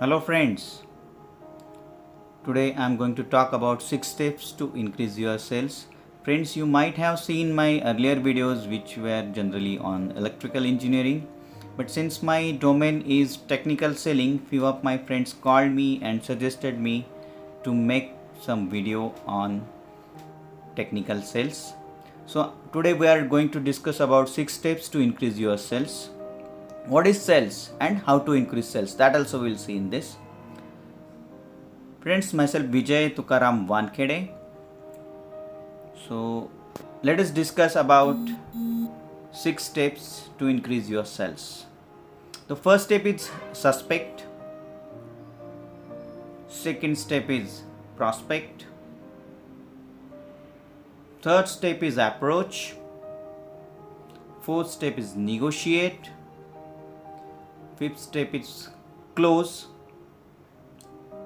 Hello friends, today I am going to talk about 6 steps to increase your sales. Friends, you might have seen my earlier videos which were generally on electrical engineering, but since my domain is technical selling, few of my friends called me and suggested me to make some video on technical sales. So today we are going to discuss about 6 steps to increase your sales. What is sales and how to increase sales, that also we'll see in this. Friends, myself Vijay Tukaram Wankhede. So let us discuss about 6 steps to increase your sales. The first step is suspect. Second step is prospect. Third step is approach. Fourth step is negotiate. Fifth step is close.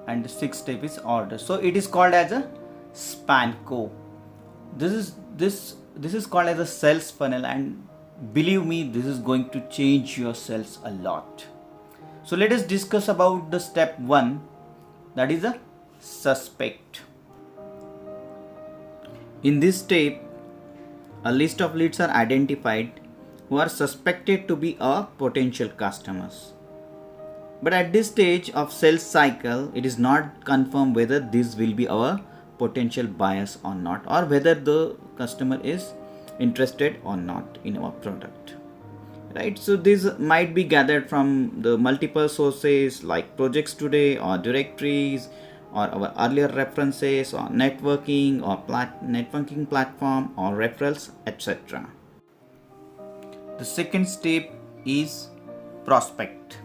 And the sixth step is order. So it is called as a SPANCO. This is called as a sales funnel, and believe me, this is going to change your sales a lot. So let us discuss about the step 1, that is a suspect. In this step, a list of leads are identified who are suspected to be our potential customers. But at this stage of sales cycle, it is not confirmed whether this will be our potential buyers or not, or whether the customer is interested or not in our product. Right? So this might be gathered from the multiple sources like Projects Today or directories or our earlier references or networking or networking platform or referrals, etc. The second step is prospect.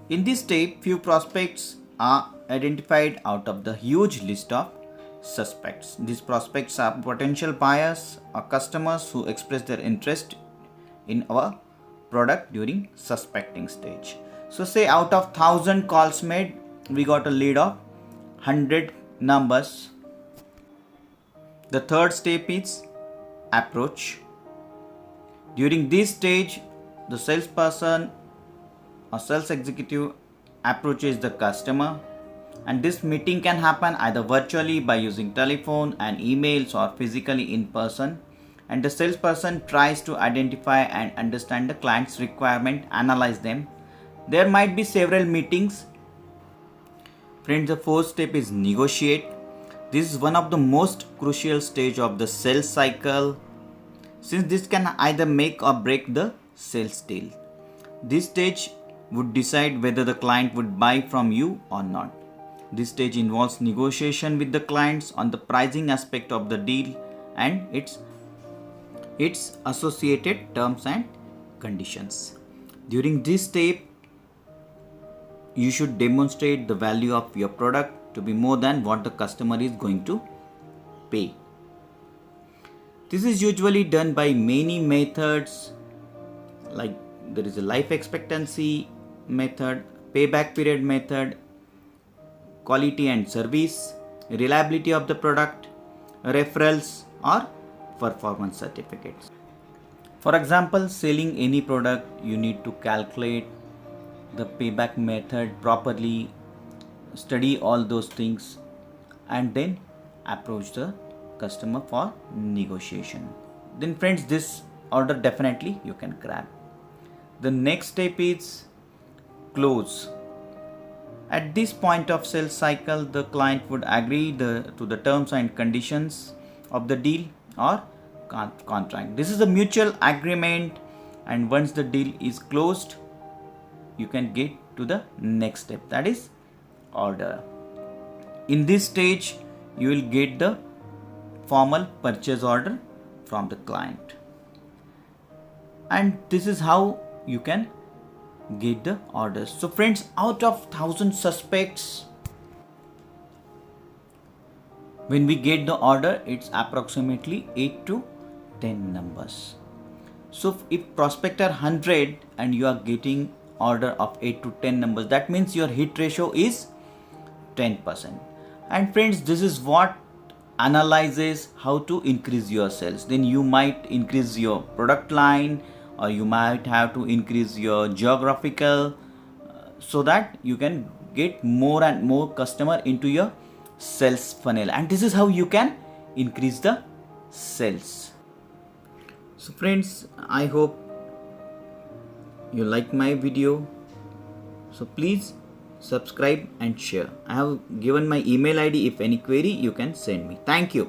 In this step, few prospects are identified out of the huge list of suspects. These prospects are potential buyers or customers who express their interest in our product during suspecting stage. So say out of 1000 calls made, we got a lead of 100 numbers. The third step is approach. During this stage, the salesperson or sales executive approaches the customer, and this meeting can happen either virtually by using telephone and emails or physically in person, and the salesperson tries to identify and understand the client's requirement, analyze them. There might be several meetings. Friends, the fourth step is negotiate. This is one of the most crucial stage of the sales cycle, since this can either make or break the sales deal. This stage would decide whether the client would buy from you or not. This stage involves negotiation with the clients on the pricing aspect of the deal and its associated terms and conditions. During this step, you should demonstrate the value of your product to be more than what the customer is going to pay. This is usually done by many methods, like there is a life expectancy method, payback period method, quality and service, reliability of the product, referrals, or performance certificates. For example, selling any product, you need to calculate the payback method properly, study all those things, and then approach the customer for negotiation. Then friends, this order definitely you can grab. The next step is close. At this point of sales cycle, the client would agree to the terms and conditions of the deal or contract. This is a mutual agreement, and once the deal is closed, you can get to the next step, that is order. In this stage, you will get the formal purchase order from the client, and this is how you can get the orders. So friends, out of 1000 suspects, when we get the order, it's approximately 8 to 10 numbers. So if prospect are 100 and you are getting order of 8 to 10 numbers, that means your hit ratio is 10%. And friends, this is what analyzes how to increase your sales. Then you might increase your product line, or you might have to increase your geographical so that you can get more and more customer into your sales funnel, and this is how you can increase the sales. So friends, I hope you like my video. So please subscribe and share. I have given my email ID. If any query, you can send me. Thank you.